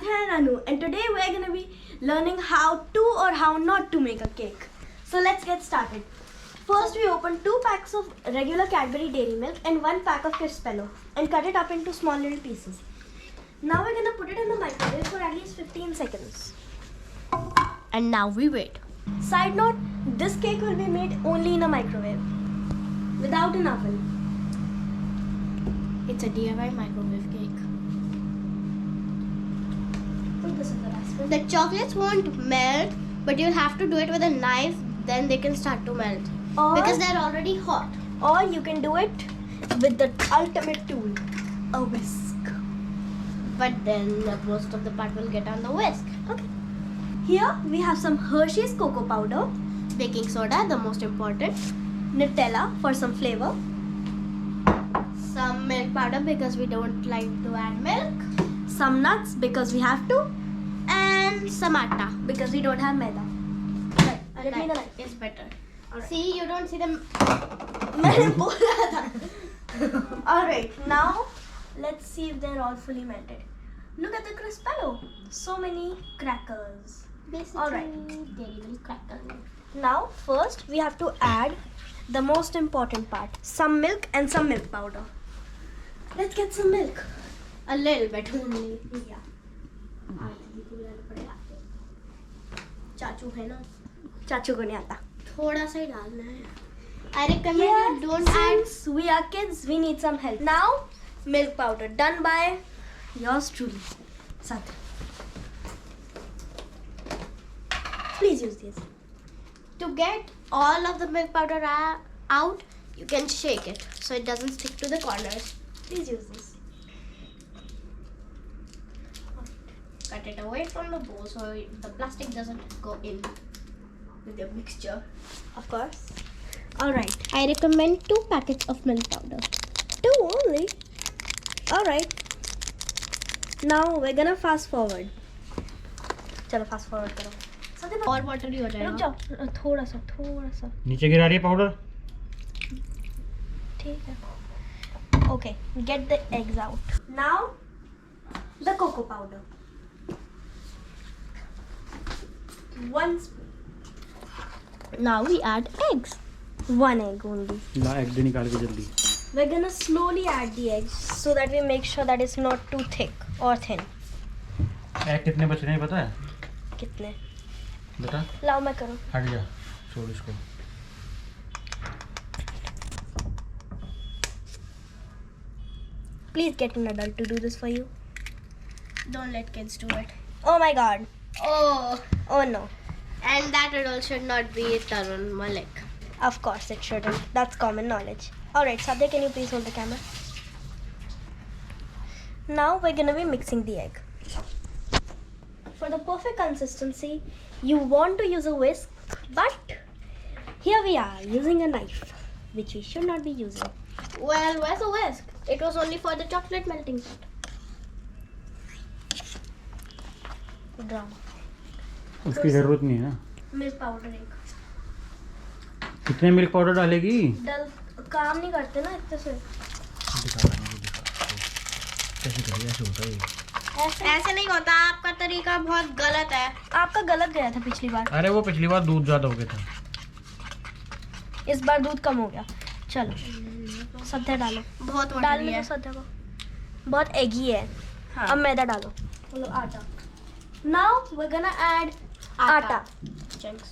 Sadhya and Anu, and today we're gonna be learning how to or how not to make a cake. So let's get started. First, we open 2 packs of regular Cadbury Dairy Milk and 1 pack of Crispello and cut it up into small little pieces. Now we're gonna put it in the microwave for at least 15 seconds. And now we wait. Side note, this cake will be made only in a microwave, without an oven. It's a DIY microwave cake. This is the recipe. The chocolates won't melt, but you'll have to do it with a knife, then they can start to melt. Because they're already hot. Or you can do it with the ultimate tool, a whisk. But then most of the part will get on the whisk. Okay. Here we have some Hershey's cocoa powder, Baking soda, the most important. Nutella for some flavor, Some milk powder because we don't like to add milk. some nuts because we have to, And some atta. because we don't have maida. Right, get me the knife. It's better. Alright. See, you don't see them. मैंने बोला था. Alright, now let's see if they're all fully melted. Look at the Crispello. So many crackers. Basically, Alright. dairy milk cracker. Now first we have to add the most important part, some milk and some milk powder. Let's get some milk. A little bit only. Yeah. चाचू है ना, चाचू को नहीं आता. थोड़ा सा ही डालना है. I recommend you don't add. Since we are kids, we need some help. Now, milk powder done by yours truly, Sadhya. Please use these. To get all of the milk powder out, you can shake it so it doesn't stick to the corners. Please use this. Cut it away from the bowl so the plastic doesn't go in with the mixture. Of course. Alright. I recommend 2 packets of milk powder. 2 only. Alright. Now we're gonna fast forward. चलो fast forward करो. Sadhya, और watery हो रुक जाएगा. जाओ. थोड़ा सा. नीचे गिरा रही है पाउडर. ठीक है. Okay, get the eggs out. Now, the cocoa powder. 1 spoon. Now we add eggs. 1 egg only. La egg दे निकाल के जल्दी. We're gonna slowly add the eggs so that we make sure that it's not too thick or thin. Egg कितने बच रहे हैं पता है? कितने? बता. लाओ मैं करूँ. हट जा. छोड़ इसको. Please get an adult to do this for you. Don't let kids do it. Oh my god. Oh, Oh no. and that adult should not be Tarun Malik. Of course it shouldn't. That's common knowledge. Alright, Sadhya, can you please hold the camera? Now we're gonna be mixing the egg. For the perfect consistency, you want to use a whisk, but here we are using a knife, which we should not be using. Well, where's the whisk? It was only for the chocolate melting part. Drama. उसकी जरूरत नहीं है ना. Milk powder egg. कितने milk powder डालेगी? डल काम नहीं करते ना इतने से. कैसे करें? ऐसे होता है. ऐसे नहीं होता. आपका तरीका बहुत गलत है. आपका गलत गया था पिछली बार. अरे वो पिछली बार दूध ज्यादा हो गया था. इस बार दूध कम हो गया. चलो सद्या डालो. बहुत डालने वाटरी दो है. सद्या को. बहुत एगी है. हाँ. अब मैदा डालो. चलो आटा. नाउ वी गोना ऐड आटा. Chunks.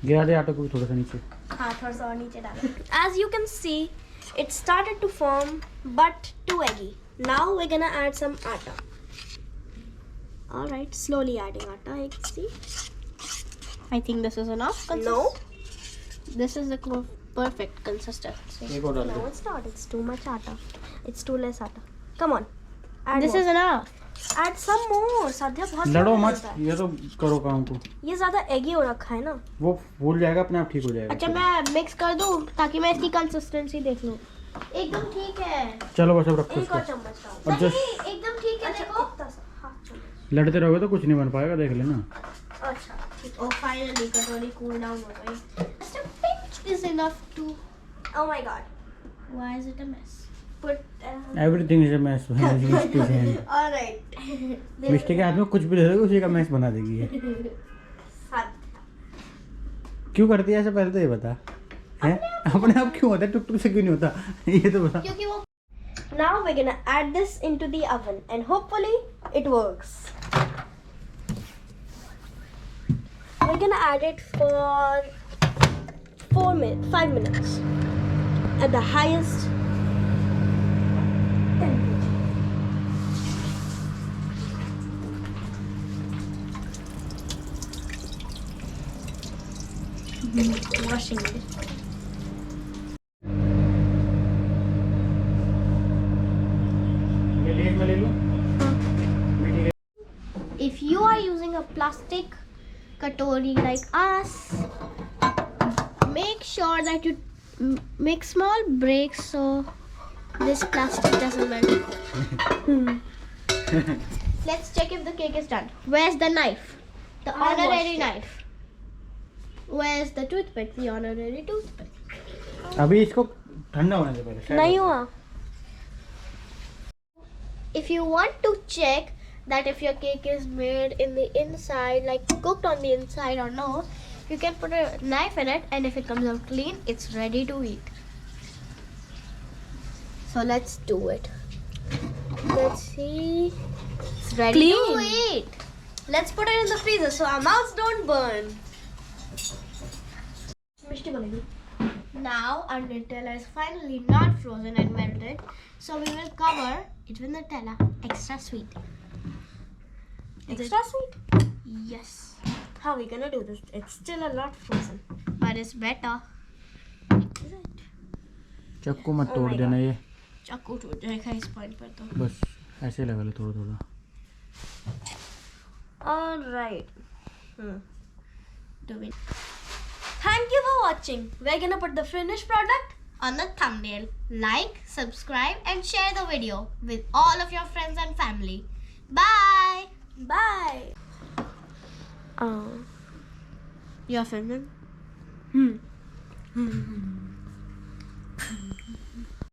गिरा दे आटे को भी थोड़ा सा नीचे. हाँ थोड़ा सा और नीचे डालो. As you can see, it started to form but too eggy. Now we're gonna add some atta. Alright, slowly adding atta. You can see. I think this is enough. No, This is the perfect consistency. एक और डाल no, they. it's not. It's too much atta. It's too less atta. Come on. Add This more. is enough. Add some more. साध्या बहुत लड़ो ज़्यादा मत. होता है. ये तो करो काम को. ये ज़्यादा एगी हो रखा है ना. वो फूल जाएगा अपने आप ठीक हो जाएगा. अच्छा मैं मिक्स कर दूं ताकि मैं इसकी कंसिस्टेंसी देख लूं. एकदम ठीक है. चलो बस अब रखो एक और इसको. चम्मच डालो. अब जस्ट नहीं, एकदम ठीक है. अच्छा देखो. इतना सा हाफ चम्मच. लड़ते रहोगे तो कुछ नहीं बन पाएगा. देख लेना. अच्छा ठीक. Oh, finally कटोरी cool down हो गई. Just a pinch is enough to. Oh my god. Why is it a mess? put. Everything is a mess misty say hand All right. मिस्टी के हाथ में कुछ भी दे दोगे उसी का मैस बना देगी ये क्यों करती है ऐसा पहले तो ये बता है अपने आप क्यों होता है टुक टुक से क्यों नहीं होता ये तो बता क्योंकि वो Now we're gonna add this into the oven and hopefully it works. We're gonna add it for 5 minutes at the highest temperature. Washing it. ये लेग में ले लूं if you are using a plastic katori like us, make sure that you make small breaks so this plastic doesn't melt. Let's check if the cake is done. Where's the knife? The I honorary washed it. knife. Where's the toothpick? The honorary toothpick. अभी इसको ठंडा होने दे पहले नहीं हुआ. If you want to check that if your cake is made in the inside, like cooked on the inside or no, you can put a knife in it, and if it comes out clean, it's ready to eat. So let's do it. Let's see. It's ready to Clean. eat. Let's put it in the freezer so our mouths don't burn. मिष्टी बनेगी. Now our Nutella is finally not frozen and melted, so we will cover it with Nutella. Extra sweet. Extra sweet? Yes, How are we gonna do this? It's still a lot frozen. but it's better. Is it? चक्कू मत Oh तोड़ my देना ये चाकू टूट जाएगा इस point पर तो. बस ऐसे लगा लो थोड़ा थोड़ा All right. Do it Thank you for watching. We're gonna put the finished product. on the thumbnail. Like, subscribe, and share the video with all of your friends and family. Bye. Bye. You're filming? Hmm.